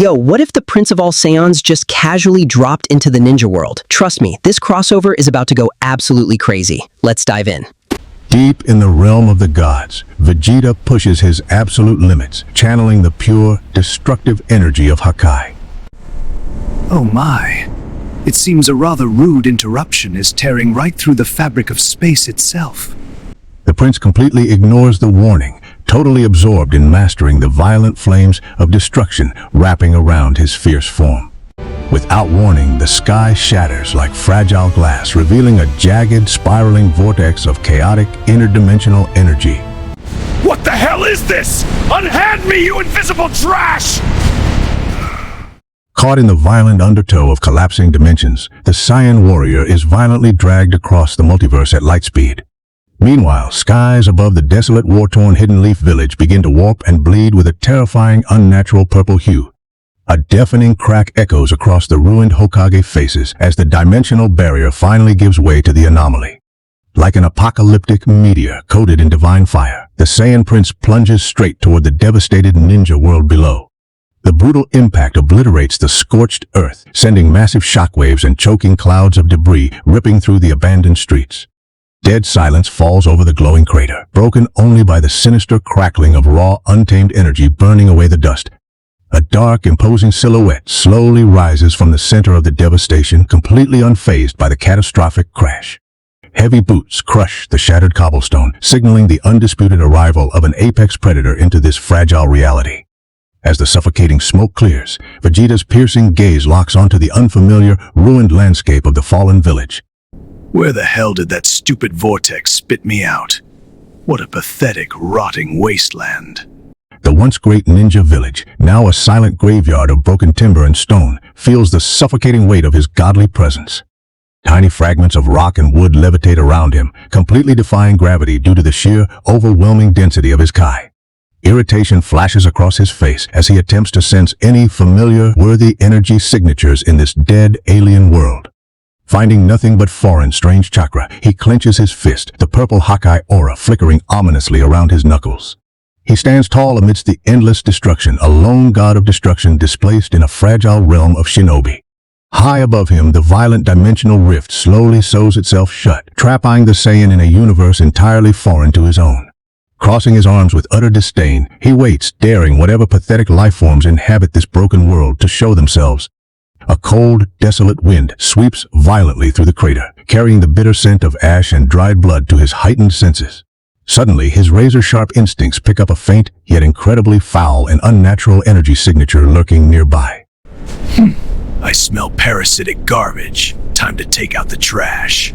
Yo, what if the Prince of all Saiyans just casually dropped into the ninja world? Trust me, this crossover is about to go absolutely crazy. Let's dive in. Deep in the realm of the gods, Vegeta pushes his absolute limits, channeling the pure, destructive energy of Hakai. Oh my. It seems a rather rude interruption is tearing right through the fabric of space itself. The prince completely ignores the warning, totally absorbed in mastering the violent flames of destruction wrapping around his fierce form. Without warning, the sky shatters like fragile glass, revealing a jagged, spiraling vortex of chaotic, interdimensional energy. What the hell is this? Unhand me, you invisible trash! Caught in the violent undertow of collapsing dimensions, the Saiyan warrior is violently dragged across the multiverse at light speed. Meanwhile, skies above the desolate, war-torn Hidden Leaf village begin to warp and bleed with a terrifying, unnatural purple hue. A deafening crack echoes across the ruined Hokage faces as the dimensional barrier finally gives way to the anomaly. Like an apocalyptic meteor coated in divine fire, the Saiyan prince plunges straight toward the devastated ninja world below. The brutal impact obliterates the scorched earth, sending massive shockwaves and choking clouds of debris ripping through the abandoned streets. Dead silence falls over the glowing crater, broken only by the sinister crackling of raw, untamed energy burning away the dust. A dark, imposing silhouette slowly rises from the center of the devastation, completely unfazed by the catastrophic crash. Heavy boots crush the shattered cobblestone, signaling the undisputed arrival of an apex predator into this fragile reality. As the suffocating smoke clears, Vegeta's piercing gaze locks onto the unfamiliar, ruined landscape of the fallen village. Where the hell did that stupid vortex spit me out? What a pathetic, rotting wasteland. The once great ninja village, now a silent graveyard of broken timber and stone, feels the suffocating weight of his godly presence. Tiny fragments of rock and wood levitate around him, completely defying gravity due to the sheer, overwhelming density of his Kai. Irritation flashes across his face as he attempts to sense any familiar, worthy energy signatures in this dead, alien world. Finding nothing but foreign, strange chakra, he clenches his fist, the purple Hakai aura flickering ominously around his knuckles. He stands tall amidst the endless destruction, a lone god of destruction displaced in a fragile realm of shinobi. High above him, the violent dimensional rift slowly sews itself shut, trapping the Saiyan in a universe entirely foreign to his own. Crossing his arms with utter disdain, he waits, daring whatever pathetic lifeforms inhabit this broken world to show themselves. A cold, desolate wind sweeps violently through the crater, carrying the bitter scent of ash and dried blood to his heightened senses. Suddenly, his razor-sharp instincts pick up a faint, yet incredibly foul and unnatural energy signature lurking nearby. I smell parasitic garbage. Time to take out the trash.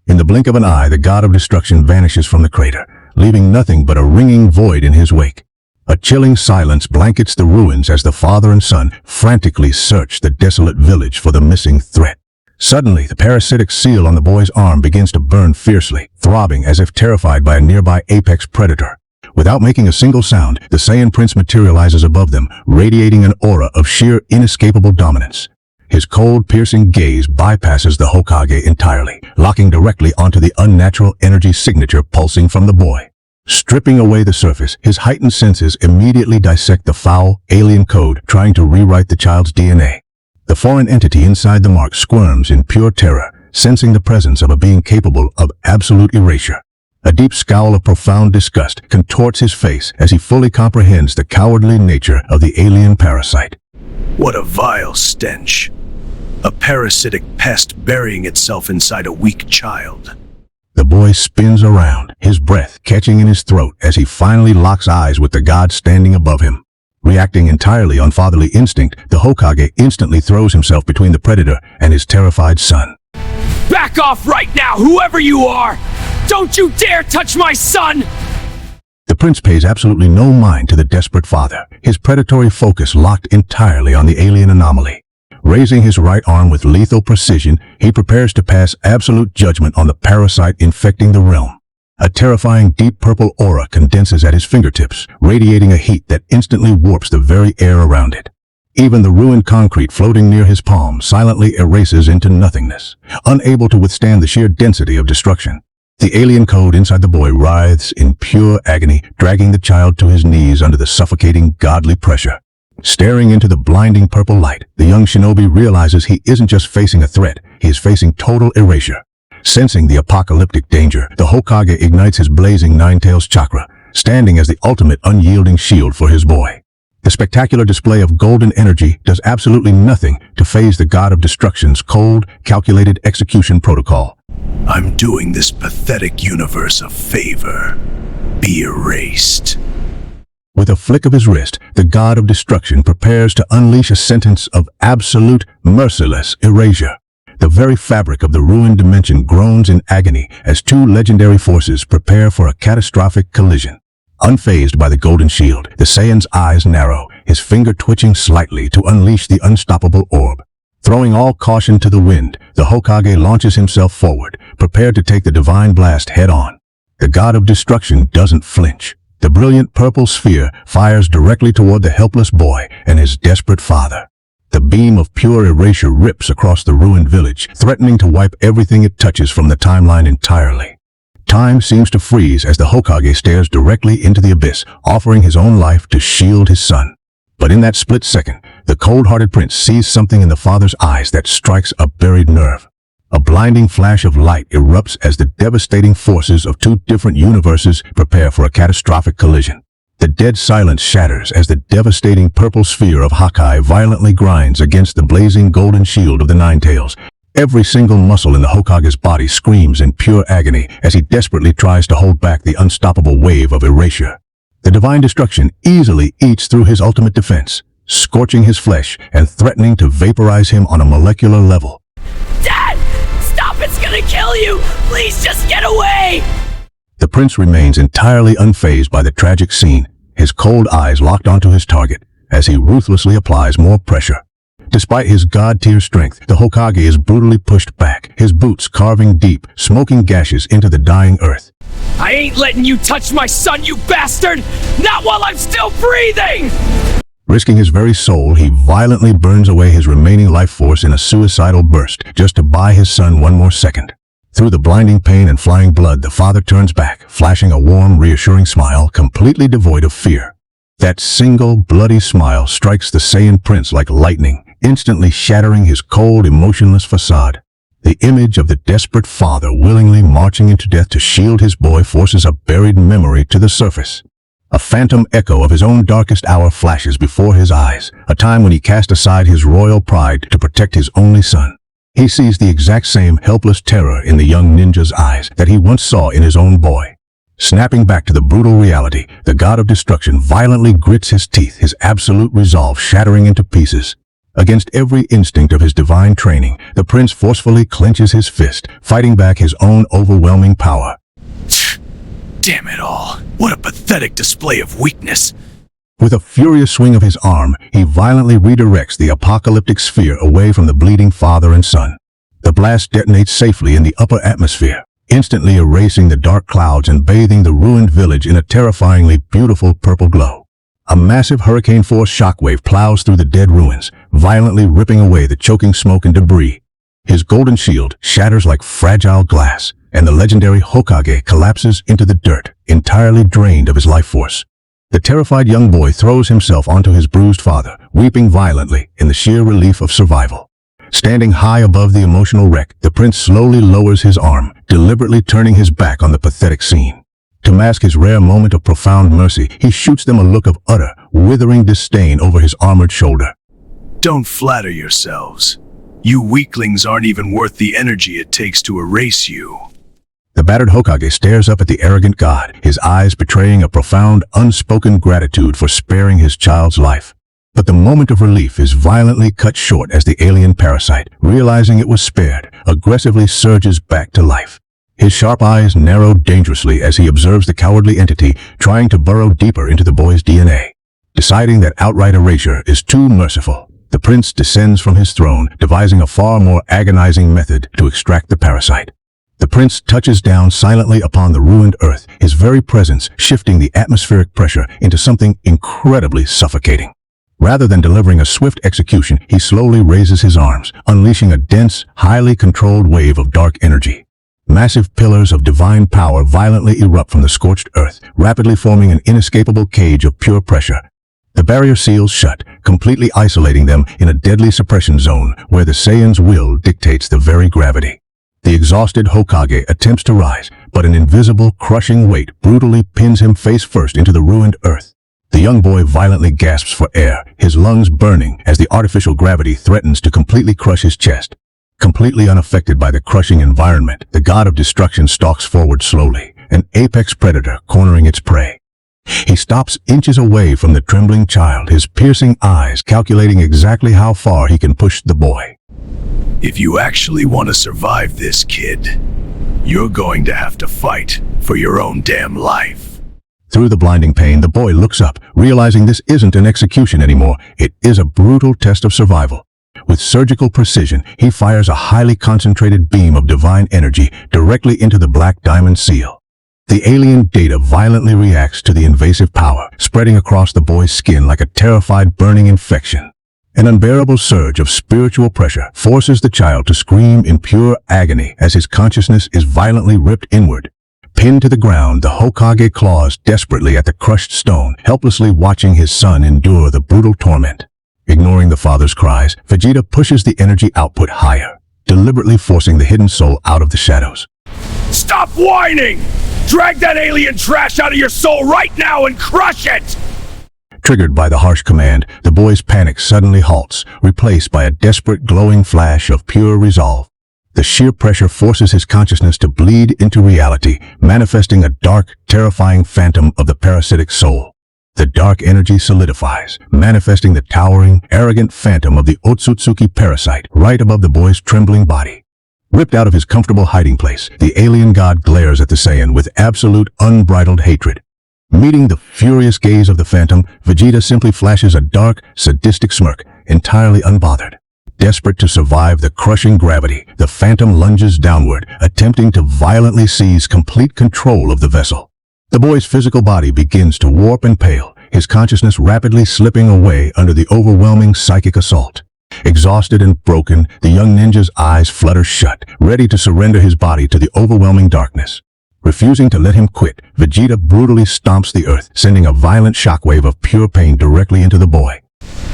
In the blink of an eye, the god of destruction vanishes from the crater, leaving nothing but a ringing void in his wake. A chilling silence blankets the ruins as the father and son frantically search the desolate village for the missing threat. Suddenly, the parasitic seal on the boy's arm begins to burn fiercely, throbbing as if terrified by a nearby apex predator. Without making a single sound, the Saiyan prince materializes above them, radiating an aura of sheer, inescapable dominance. His cold, piercing gaze bypasses the Hokage entirely, locking directly onto the unnatural energy signature pulsing from the boy. Stripping away the surface, his heightened senses immediately dissect the foul, alien code, trying to rewrite the child's DNA. The foreign entity inside the mark squirms in pure terror, sensing the presence of a being capable of absolute erasure. A deep scowl of profound disgust contorts his face as he fully comprehends the cowardly nature of the alien parasite. What a vile stench. A parasitic pest burying itself inside a weak child. The boy spins around, his breath catching in his throat as he finally locks eyes with the god standing above him. Reacting entirely on fatherly instinct, the Hokage instantly throws himself between the predator and his terrified son. Back off right now, whoever you are! Don't you dare touch my son! The prince pays absolutely no mind to the desperate father, his predatory focus locked entirely on the alien anomaly. Raising his right arm with lethal precision, he prepares to pass absolute judgment on the parasite infecting the realm. A terrifying deep purple aura condenses at his fingertips, radiating a heat that instantly warps the very air around it. Even the ruined concrete floating near his palm silently erases into nothingness, unable to withstand the sheer density of destruction. The alien code inside the boy writhes in pure agony, dragging the child to his knees under the suffocating godly pressure. Staring into the blinding purple light, the young shinobi realizes he isn't just facing a threat, he is facing total erasure. Sensing the apocalyptic danger, the Hokage ignites his blazing nine-tails chakra, standing as the ultimate unyielding shield for his boy. The spectacular display of golden energy does absolutely nothing to phase the god of destruction's cold, calculated execution protocol. I'm doing this pathetic universe a favor. Be erased. With a flick of his wrist, the god of destruction prepares to unleash a sentence of absolute, merciless erasure. The very fabric of the ruined dimension groans in agony as two legendary forces prepare for a catastrophic collision. Unfazed by the golden shield, the Saiyan's eyes narrow, his finger twitching slightly to unleash the unstoppable orb. Throwing all caution to the wind, the Hokage launches himself forward, prepared to take the divine blast head-on. The god of destruction doesn't flinch. The brilliant purple sphere fires directly toward the helpless boy and his desperate father. The beam of pure erasure rips across the ruined village, threatening to wipe everything it touches from the timeline entirely. Time seems to freeze as the Hokage stares directly into the abyss, offering his own life to shield his son. But in that split second, the cold-hearted prince sees something in the father's eyes that strikes a buried nerve. A blinding flash of light erupts as the devastating forces of two different universes prepare for a catastrophic collision. The dead silence shatters as the devastating purple sphere of Hakai violently grinds against the blazing golden shield of the Nine-Tails. Every single muscle in the Hokage's body screams in pure agony as he desperately tries to hold back the unstoppable wave of erasure. The divine destruction easily eats through his ultimate defense, scorching his flesh and threatening to vaporize him on a molecular level. Dad! Stop! It's gonna kill you! Please just get away! The prince remains entirely unfazed by the tragic scene, his cold eyes locked onto his target as he ruthlessly applies more pressure. Despite his god-tier strength, the Hokage is brutally pushed back, his boots carving deep, smoking gashes into the dying earth. I ain't letting you touch my son, you bastard! Not while I'm still breathing! Risking his very soul, he violently burns away his remaining life force in a suicidal burst just to buy his son one more second. Through the blinding pain and flying blood, the father turns back, flashing a warm, reassuring smile, completely devoid of fear. That single, bloody smile strikes the Saiyan prince like lightning, instantly shattering his cold, emotionless facade. The image of the desperate father willingly marching into death to shield his boy forces a buried memory to the surface. A phantom echo of his own darkest hour flashes before his eyes, a time when he cast aside his royal pride to protect his only son. He sees the exact same helpless terror in the young ninja's eyes that he once saw in his own boy. Snapping back to the brutal reality, the god of destruction violently grits his teeth, his absolute resolve shattering into pieces. Against every instinct of his divine training, the prince forcefully clenches his fist, fighting back his own overwhelming power. Damn it all. What a pathetic display of weakness. With a furious swing of his arm, he violently redirects the apocalyptic sphere away from the bleeding father and son. The blast detonates safely in the upper atmosphere, instantly erasing the dark clouds and bathing the ruined village in a terrifyingly beautiful purple glow. A massive hurricane-force shockwave plows through the dead ruins, violently ripping away the choking smoke and debris. His golden shield shatters like fragile glass, and the legendary Hokage collapses into the dirt, entirely drained of his life force. The terrified young boy throws himself onto his bruised father, weeping violently in the sheer relief of survival. Standing high above the emotional wreck, the prince slowly lowers his arm, deliberately turning his back on the pathetic scene. To mask his rare moment of profound mercy, he shoots them a look of utter, withering disdain over his armored shoulder. Don't flatter yourselves. You weaklings aren't even worth the energy it takes to erase you. The battered Hokage stares up at the arrogant god, his eyes betraying a profound, unspoken gratitude for sparing his child's life. But the moment of relief is violently cut short as the alien parasite, realizing it was spared, aggressively surges back to life. His sharp eyes narrow dangerously as he observes the cowardly entity trying to burrow deeper into the boy's DNA. Deciding that outright erasure is too merciful, the prince descends from his throne, devising a far more agonizing method to extract the parasite. The prince touches down silently upon the ruined earth, his very presence shifting the atmospheric pressure into something incredibly suffocating. Rather than delivering a swift execution, he slowly raises his arms, unleashing a dense, highly controlled wave of dark energy. Massive pillars of divine power violently erupt from the scorched earth, rapidly forming an inescapable cage of pure pressure. The barrier seals shut, completely isolating them in a deadly suppression zone where the Saiyan's will dictates the very gravity. The exhausted Hokage attempts to rise, but an invisible, crushing weight brutally pins him face first into the ruined earth. The young boy violently gasps for air, his lungs burning as the artificial gravity threatens to completely crush his chest. Completely unaffected by the crushing environment, the god of destruction stalks forward slowly, an apex predator cornering its prey. He stops inches away from the trembling child, his piercing eyes calculating exactly how far he can push the boy. If you actually want to survive this, kid, you're going to have to fight for your own damn life. Through the blinding pain, the boy looks up, realizing this isn't an execution anymore. It is a brutal test of survival. With surgical precision, he fires a highly concentrated beam of divine energy directly into the black diamond seal. The alien data violently reacts to the invasive power, spreading across the boy's skin like a terrified burning infection. An unbearable surge of spiritual pressure forces the child to scream in pure agony as his consciousness is violently ripped inward. Pinned to the ground, the Hokage claws desperately at the crushed stone, helplessly watching his son endure the brutal torment. Ignoring the father's cries, Vegeta pushes the energy output higher, deliberately forcing the hidden soul out of the shadows. Stop whining! Drag that alien trash out of your soul right now and crush it! Triggered by the harsh command, the boy's panic suddenly halts, replaced by a desperate glowing flash of pure resolve. The sheer pressure forces his consciousness to bleed into reality, manifesting a dark, terrifying phantom of the parasitic soul. The dark energy solidifies, manifesting the towering, arrogant phantom of the Otsutsuki parasite right above the boy's trembling body. Ripped out of his comfortable hiding place, the alien god glares at the Saiyan with absolute, unbridled hatred. Meeting the furious gaze of the phantom, Vegeta simply flashes a dark, sadistic smirk, entirely unbothered. Desperate to survive the crushing gravity, the phantom lunges downward, attempting to violently seize complete control of the vessel. The boy's physical body begins to warp and pale, his consciousness rapidly slipping away under the overwhelming psychic assault. Exhausted and broken, the young ninja's eyes flutter shut, ready to surrender his body to the overwhelming darkness. Refusing to let him quit, Vegeta brutally stomps the earth, sending a violent shockwave of pure pain directly into the boy.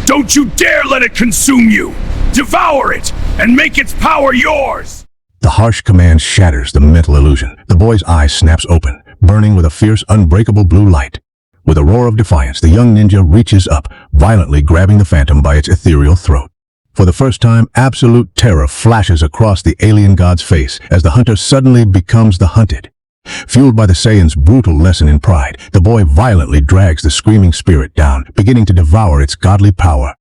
Don't you dare let it consume you! Devour it, and make its power yours! The harsh command shatters the mental illusion. The boy's eye snaps open, burning with a fierce, unbreakable blue light. With a roar of defiance, the young ninja reaches up, violently grabbing the phantom by its ethereal throat. For the first time, absolute terror flashes across the alien god's face as the hunter suddenly becomes the hunted. Fueled by the Saiyan's brutal lesson in pride, the boy violently drags the screaming spirit down, beginning to devour its godly power.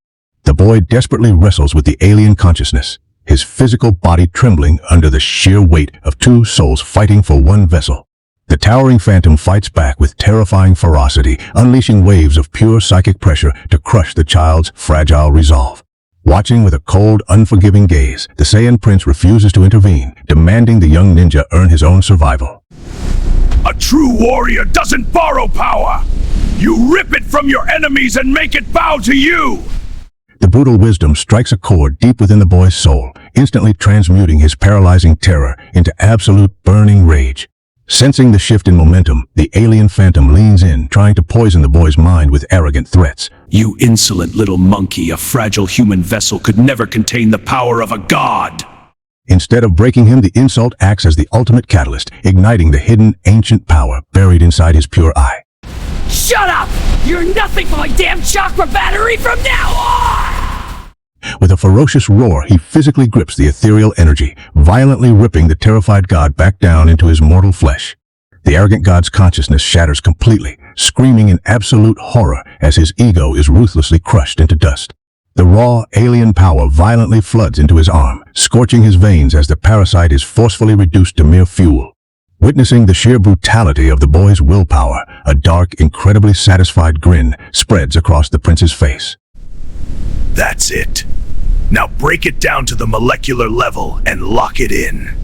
The boy desperately wrestles with the alien consciousness, his physical body trembling under the sheer weight of two souls fighting for one vessel. The towering phantom fights back with terrifying ferocity, unleashing waves of pure psychic pressure to crush the child's fragile resolve. Watching with a cold, unforgiving gaze, the Saiyan prince refuses to intervene, demanding the young ninja earn his own survival. A true warrior doesn't borrow power! You rip it from your enemies and make it bow to you! The brutal wisdom strikes a chord deep within the boy's soul, instantly transmuting his paralyzing terror into absolute burning rage. Sensing the shift in momentum, the alien phantom leans in, trying to poison the boy's mind with arrogant threats. You insolent little monkey, a fragile human vessel could never contain the power of a god! Instead of breaking him, the insult acts as the ultimate catalyst, igniting the hidden, ancient power buried inside his pure eye. Shut up! You're nothing but my damn chakra battery from now on! With a ferocious roar, he physically grips the ethereal energy, violently ripping the terrified god back down into his mortal flesh. The arrogant god's consciousness shatters completely, screaming in absolute horror as his ego is ruthlessly crushed into dust. The raw, alien power violently floods into his arm, scorching his veins as the parasite is forcefully reduced to mere fuel. Witnessing the sheer brutality of the boy's willpower, a dark, incredibly satisfied grin spreads across the prince's face. That's it. Now break it down to the molecular level and lock it in.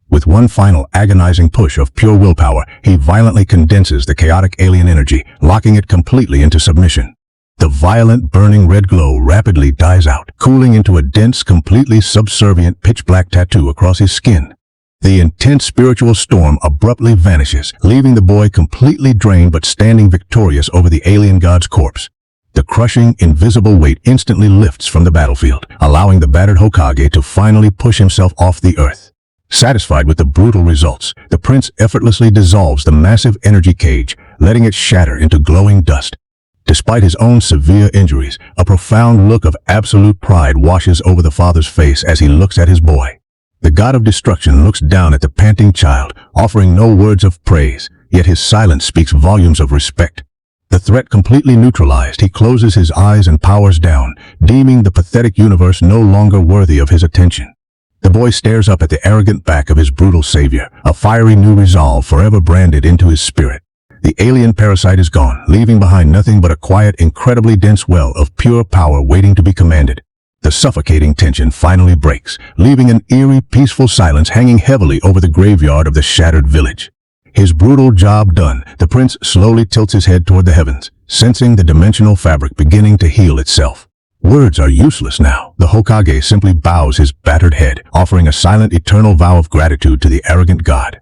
With one final agonizing push of pure willpower, he violently condenses the chaotic alien energy, locking it completely into submission. The violent, burning red glow rapidly dies out, cooling into a dense, completely subservient pitch-black tattoo across his skin. The intense spiritual storm abruptly vanishes, leaving the boy completely drained but standing victorious over the alien god's corpse. The crushing, invisible weight instantly lifts from the battlefield, allowing the battered Hokage to finally push himself off the earth. Satisfied with the brutal results, the prince effortlessly dissolves the massive energy cage, letting it shatter into glowing dust. Despite his own severe injuries, a profound look of absolute pride washes over the father's face as he looks at his boy. The god of destruction looks down at the panting child, offering no words of praise, yet his silence speaks volumes of respect. The threat completely neutralized, he closes his eyes and powers down, deeming the pathetic universe no longer worthy of his attention. The boy stares up at the arrogant back of his brutal savior, a fiery new resolve forever branded into his spirit. The alien parasite is gone, leaving behind nothing but a quiet, incredibly dense well of pure power waiting to be commanded. The suffocating tension finally breaks, leaving an eerie, peaceful silence hanging heavily over the graveyard of the shattered village. His brutal job done, the prince slowly tilts his head toward the heavens, sensing the dimensional fabric beginning to heal itself. Words are useless now. The Hokage simply bows his battered head, offering a silent, eternal vow of gratitude to the arrogant god.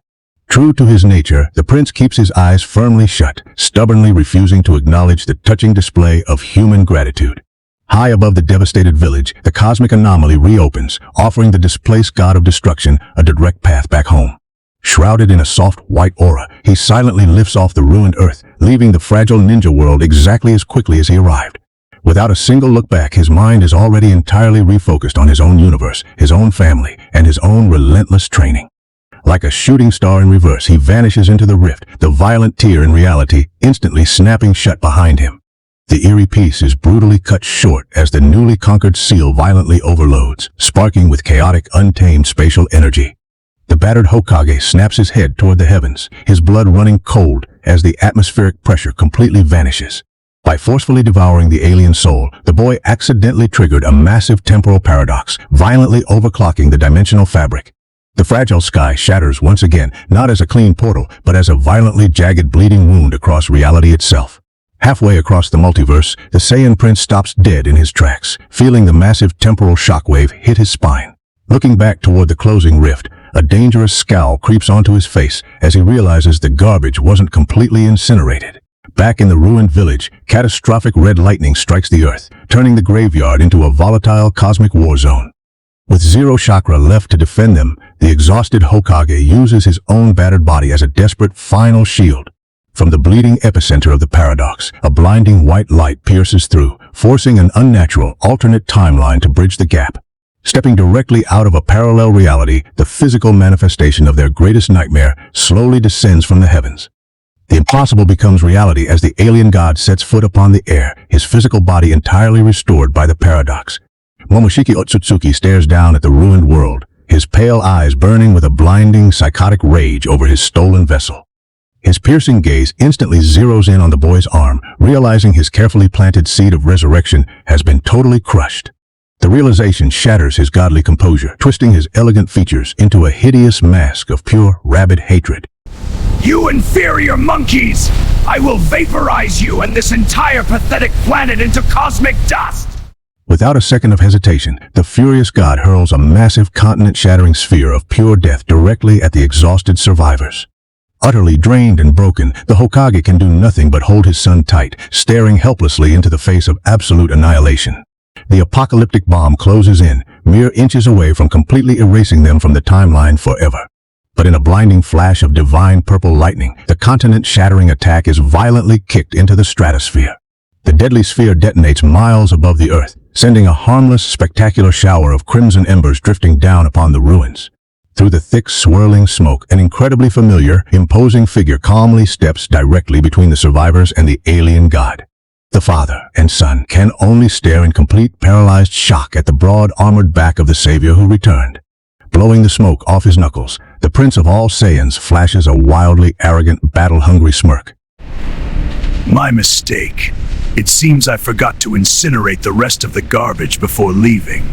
True to his nature, the prince keeps his eyes firmly shut, stubbornly refusing to acknowledge the touching display of human gratitude. High above the devastated village, the cosmic anomaly reopens, offering the displaced god of destruction a direct path back home. Shrouded in a soft white aura, he silently lifts off the ruined earth, leaving the fragile ninja world exactly as quickly as he arrived. Without a single look back, his mind is already entirely refocused on his own universe, his own family, and his own relentless training. Like a shooting star in reverse, he vanishes into the rift, the violent tear in reality instantly snapping shut behind him. The eerie piece is brutally cut short as the newly conquered seal violently overloads, sparking with chaotic, untamed spatial energy. The battered Hokage snaps his head toward the heavens, his blood running cold as the atmospheric pressure completely vanishes. By forcefully devouring the alien soul, the boy accidentally triggered a massive temporal paradox, violently overclocking the dimensional fabric. The fragile sky shatters once again, not as a clean portal, but as a violently jagged bleeding wound across reality itself. Halfway across the multiverse, the Saiyan prince stops dead in his tracks, feeling the massive temporal shockwave hit his spine. Looking back toward the closing rift, a dangerous scowl creeps onto his face as he realizes the garbage wasn't completely incinerated. Back in the ruined village, catastrophic red lightning strikes the earth, turning the graveyard into a volatile cosmic war zone. With zero chakra left to defend them, the exhausted Hokage uses his own battered body as a desperate final shield. From the bleeding epicenter of the paradox, a blinding white light pierces through, forcing an unnatural, alternate timeline to bridge the gap. Stepping directly out of a parallel reality, the physical manifestation of their greatest nightmare slowly descends from the heavens. The impossible becomes reality as the alien god sets foot upon the air, his physical body entirely restored by the paradox. Momoshiki Otsutsuki stares down at the ruined world, his pale eyes burning with a blinding, psychotic rage over his stolen vessel. His piercing gaze instantly zeroes in on the boy's arm, realizing his carefully planted seed of resurrection has been totally crushed. The realization shatters his godly composure, twisting his elegant features into a hideous mask of pure, rabid hatred. You inferior monkeys! I will vaporize you and this entire pathetic planet into cosmic dust! Without a second of hesitation, the furious god hurls a massive continent-shattering sphere of pure death directly at the exhausted survivors. Utterly drained and broken, the Hokage can do nothing but hold his son tight, staring helplessly into the face of absolute annihilation. The apocalyptic bomb closes in, mere inches away from completely erasing them from the timeline forever. But in a blinding flash of divine purple lightning, the continent-shattering attack is violently kicked into the stratosphere. The deadly sphere detonates miles above the earth, sending a harmless, spectacular shower of crimson embers drifting down upon the ruins. Through the thick, swirling smoke, an incredibly familiar, imposing figure calmly steps directly between the survivors and the alien god. The father and son can only stare in complete, paralyzed shock at the broad, armored back of the savior who returned. Blowing the smoke off his knuckles, the prince of all Saiyans flashes a wildly arrogant, battle-hungry smirk. My mistake. It seems I forgot to incinerate the rest of the garbage before leaving.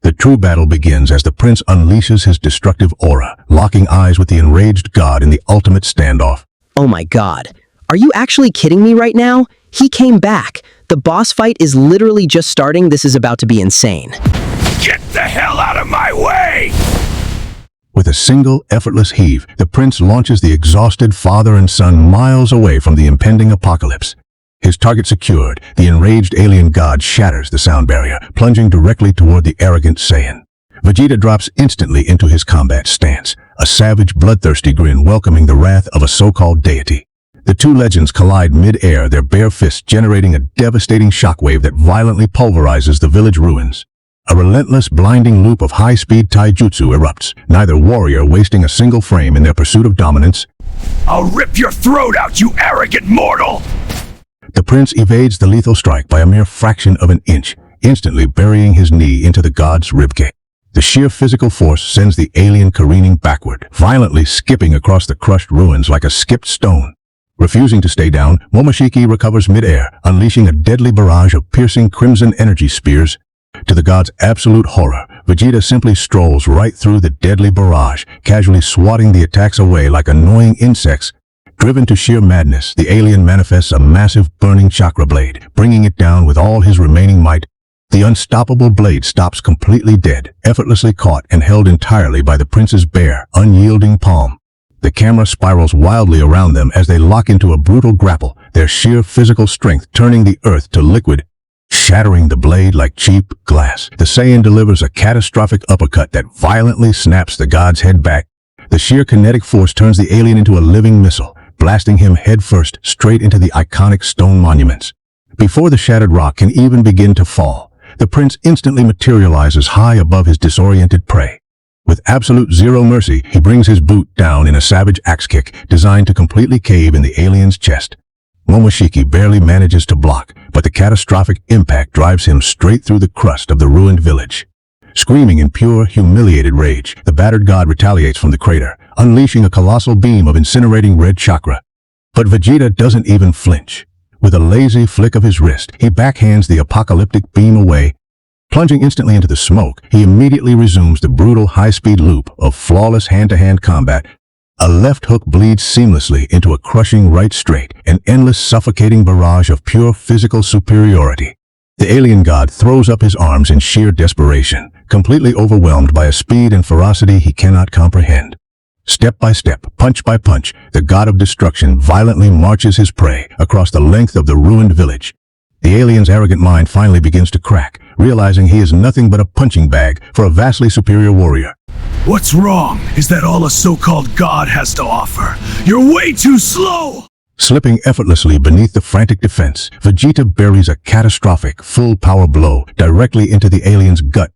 The true battle begins as the prince unleashes his destructive aura, locking eyes with the enraged god in the ultimate standoff. Oh my god. Are you actually kidding me right now? He came back. The boss fight is literally just starting. This is about to be insane. Get the hell out of my way! With a single, effortless heave, the prince launches the exhausted father and son miles away from the impending apocalypse. His target secured, the enraged alien god shatters the sound barrier, plunging directly toward the arrogant Saiyan. Vegeta drops instantly into his combat stance, a savage, bloodthirsty grin welcoming the wrath of a so-called deity. The two legends collide mid-air, their bare fists generating a devastating shockwave that violently pulverizes the village ruins. A relentless, blinding loop of high-speed taijutsu erupts, neither warrior wasting a single frame in their pursuit of dominance. I'll rip your throat out, you arrogant mortal! The prince evades the lethal strike by a mere fraction of an inch, instantly burying his knee into the god's ribcage. The sheer physical force sends the alien careening backward, violently skipping across the crushed ruins like a skipped stone. Refusing to stay down, Momoshiki recovers mid-air, unleashing a deadly barrage of piercing crimson energy spears. To the god's absolute horror, Vegeta simply strolls right through the deadly barrage, casually swatting the attacks away like annoying insects. Driven to sheer madness, the alien manifests a massive burning chakra blade, bringing it down with all his remaining might. The unstoppable blade stops completely dead, effortlessly caught and held entirely by the prince's bare, unyielding palm. The camera spirals wildly around them as they lock into a brutal grapple, their sheer physical strength turning the earth to liquid. Shattering the blade like cheap glass, the Saiyan delivers a catastrophic uppercut that violently snaps the god's head back. The sheer kinetic force turns the alien into a living missile, blasting him headfirst straight into the iconic stone monuments. Before the shattered rock can even begin to fall, the prince instantly materializes high above his disoriented prey. With absolute zero mercy, he brings his boot down in a savage axe kick designed to completely cave in the alien's chest. Momoshiki barely manages to block, but the catastrophic impact drives him straight through the crust of the ruined village. Screaming in pure, humiliated rage, the battered god retaliates from the crater, unleashing a colossal beam of incinerating red chakra. But Vegeta doesn't even flinch. With a lazy flick of his wrist, he backhands the apocalyptic beam away. Plunging instantly into the smoke, he immediately resumes the brutal high-speed loop of flawless hand-to-hand combat. A left hook bleeds seamlessly into a crushing right straight, an endless suffocating barrage of pure physical superiority. The alien god throws up his arms in sheer desperation, completely overwhelmed by a speed and ferocity he cannot comprehend. Step by step, punch by punch, the god of destruction violently marches his prey across the length of the ruined village. The alien's arrogant mind finally begins to crack, realizing he is nothing but a punching bag for a vastly superior warrior. What's wrong? Is that all a so-called god has to offer? You're way too slow! Slipping effortlessly beneath the frantic defense, Vegeta buries a catastrophic, full-power blow directly into the alien's gut.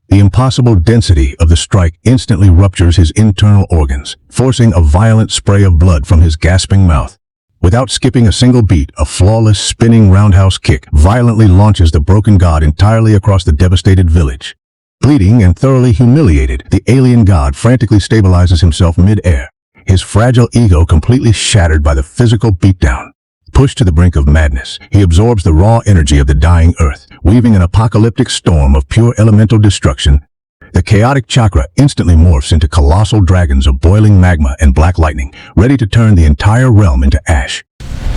The impossible density of the strike instantly ruptures his internal organs, forcing a violent spray of blood from his gasping mouth. Without skipping a single beat, a flawless, spinning roundhouse kick violently launches the broken god entirely across the devastated village. Bleeding and thoroughly humiliated, the alien god frantically stabilizes himself mid-air, his fragile ego completely shattered by the physical beatdown. Pushed to the brink of madness, he absorbs the raw energy of the dying earth, weaving an apocalyptic storm of pure elemental destruction. The chaotic chakra instantly morphs into colossal dragons of boiling magma and black lightning, ready to turn the entire realm into ash.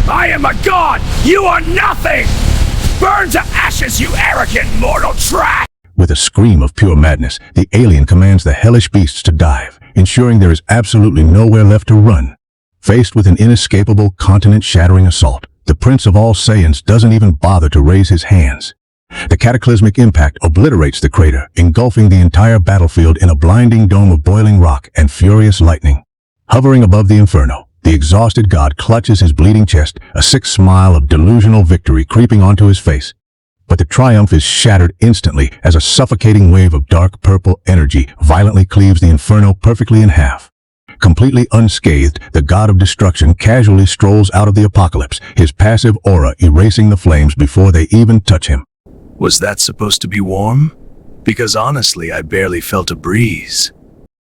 I am a god! You are nothing! Burn to ashes, you arrogant mortal trash! With a scream of pure madness, the alien commands the hellish beasts to dive, ensuring there is absolutely nowhere left to run. Faced with an inescapable, continent-shattering assault, the Prince of all Saiyans doesn't even bother to raise his hands. The cataclysmic impact obliterates the crater, engulfing the entire battlefield in a blinding dome of boiling rock and furious lightning. Hovering above the inferno, the exhausted god clutches his bleeding chest, a sick smile of delusional victory creeping onto his face. But the triumph is shattered instantly as a suffocating wave of dark purple energy violently cleaves the inferno perfectly in half. Completely unscathed, the god of destruction casually strolls out of the apocalypse, his passive aura erasing the flames before they even touch him. Was that supposed to be warm? Because honestly, I barely felt a breeze.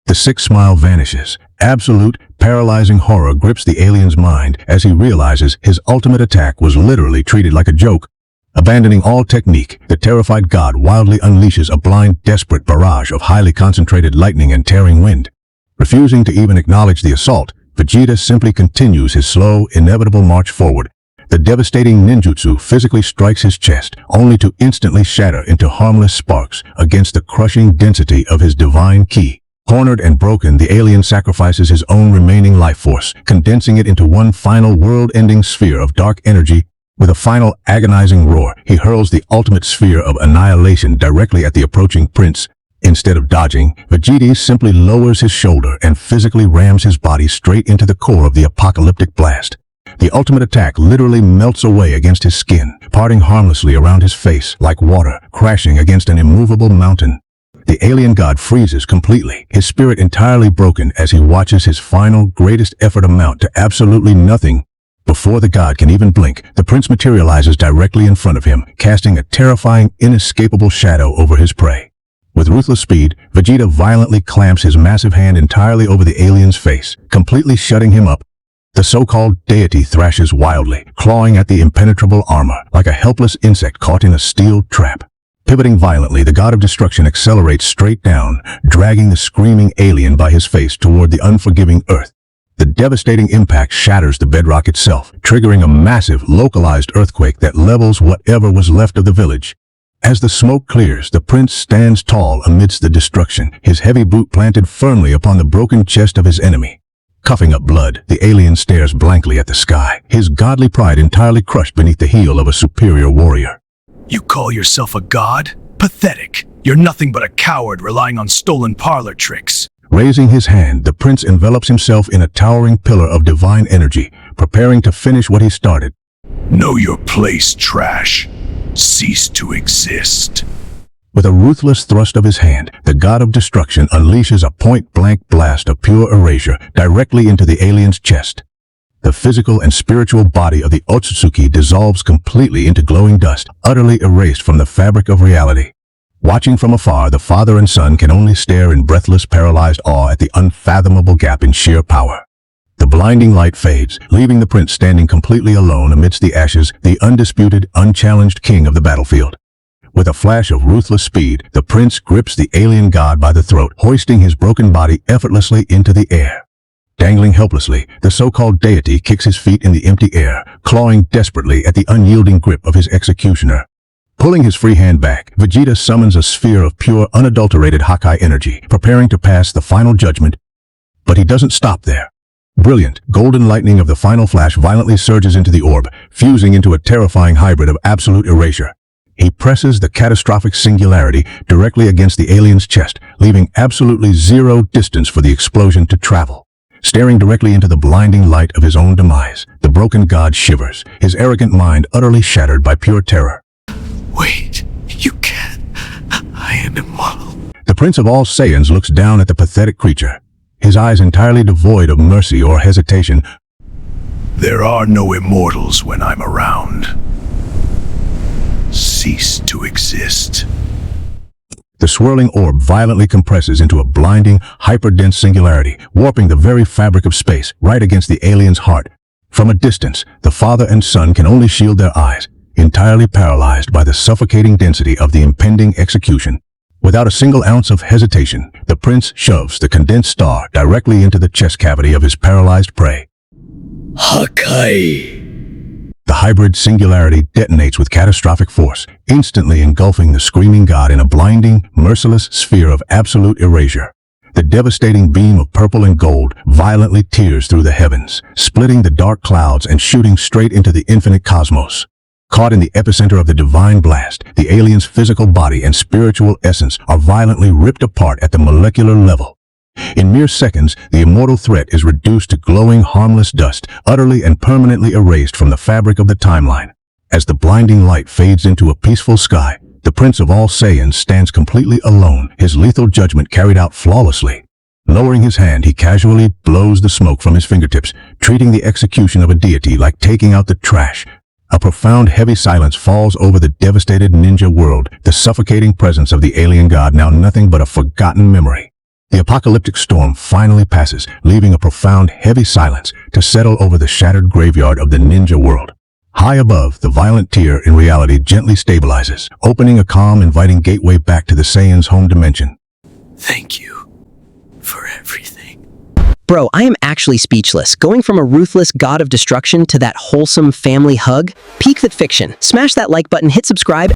The sick smile vanishes. Absolute, paralyzing horror grips the alien's mind as he realizes his ultimate attack was literally treated like a joke. Abandoning all technique, the terrified god wildly unleashes a blind, desperate barrage of highly concentrated lightning and tearing wind. Refusing to even acknowledge the assault, Vegeta simply continues his slow, inevitable march forward. The devastating ninjutsu physically strikes his chest, only to instantly shatter into harmless sparks against the crushing density of his divine ki. Cornered and broken, the alien sacrifices his own remaining life force, condensing it into one final world-ending sphere of dark energy. With a final agonizing roar, he hurls the ultimate sphere of annihilation directly at the approaching prince. Instead of dodging, Vegeta simply lowers his shoulder and physically rams his body straight into the core of the apocalyptic blast. The ultimate attack literally melts away against his skin, parting harmlessly around his face like water crashing against an immovable mountain. The alien god freezes completely, his spirit entirely broken as he watches his final, greatest effort amount to absolutely nothing. Before the god can even blink, the prince materializes directly in front of him, casting a terrifying, inescapable shadow over his prey. With ruthless speed, Vegeta violently clamps his massive hand entirely over the alien's face, completely shutting him up. The so-called deity thrashes wildly, clawing at the impenetrable armor like a helpless insect caught in a steel trap. Pivoting violently, the god of destruction accelerates straight down, dragging the screaming alien by his face toward the unforgiving earth. The devastating impact shatters the bedrock itself, triggering a massive, localized earthquake that levels whatever was left of the village. As the smoke clears, the prince stands tall amidst the destruction, his heavy boot planted firmly upon the broken chest of his enemy. Coughing up blood, the alien stares blankly at the sky, his godly pride entirely crushed beneath the heel of a superior warrior. You call yourself a god? Pathetic. You're nothing but a coward relying on stolen parlor tricks. Raising his hand, the prince envelops himself in a towering pillar of divine energy, preparing to finish what he started. Know your place, trash. Cease to exist. With a ruthless thrust of his hand, the god of destruction unleashes a point-blank blast of pure erasure directly into the alien's chest. The physical and spiritual body of the Otsutsuki dissolves completely into glowing dust, utterly erased from the fabric of reality. Watching from afar, the father and son can only stare in breathless, paralyzed awe at the unfathomable gap in sheer power. The blinding light fades, leaving the prince standing completely alone amidst the ashes, the undisputed, unchallenged king of the battlefield. With a flash of ruthless speed, the prince grips the alien god by the throat, hoisting his broken body effortlessly into the air. Dangling helplessly, the so-called deity kicks his feet in the empty air, clawing desperately at the unyielding grip of his executioner. Pulling his free hand back, Vegeta summons a sphere of pure, unadulterated Hakai energy, preparing to pass the final judgment. But he doesn't stop there. Brilliant, golden lightning of the final flash violently surges into the orb, fusing into a terrifying hybrid of absolute erasure. He presses the catastrophic singularity directly against the alien's chest, leaving absolutely zero distance for the explosion to travel. Staring directly into the blinding light of his own demise, the broken god shivers, his arrogant mind utterly shattered by pure terror. Wait, you can't. I am immortal. The prince of all Saiyans looks down at the pathetic creature, his eyes entirely devoid of mercy or hesitation. There are no immortals when I'm around. Cease to exist. The swirling orb violently compresses into a blinding, hyper-dense singularity, warping the very fabric of space right against the alien's heart. From a distance, the father and son can only shield their eyes, entirely paralyzed by the suffocating density of the impending execution. Without a single ounce of hesitation, the prince shoves the condensed star directly into the chest cavity of his paralyzed prey. Hakai. The hybrid singularity detonates with catastrophic force, instantly engulfing the screaming god in a blinding, merciless sphere of absolute erasure. The devastating beam of purple and gold violently tears through the heavens, splitting the dark clouds and shooting straight into the infinite cosmos. Caught in the epicenter of the divine blast, the alien's physical body and spiritual essence are violently ripped apart at the molecular level. In mere seconds, the immortal threat is reduced to glowing, harmless dust, utterly and permanently erased from the fabric of the timeline. As the blinding light fades into a peaceful sky, the prince of all Saiyans stands completely alone, his lethal judgment carried out flawlessly. Lowering his hand, he casually blows the smoke from his fingertips, treating the execution of a deity like taking out the trash. A profound, heavy silence falls over the devastated ninja world, the suffocating presence of the alien god now nothing but a forgotten memory. The apocalyptic storm finally passes, leaving a profound, heavy silence to settle over the shattered graveyard of the ninja world. High above, the violent tear in reality gently stabilizes, opening a calm, inviting gateway back to the Saiyan's home dimension. Thank you for everything. Bro, I am actually speechless. Going from a ruthless god of destruction to that wholesome family hug? Peak that fiction. Smash that like button, hit subscribe.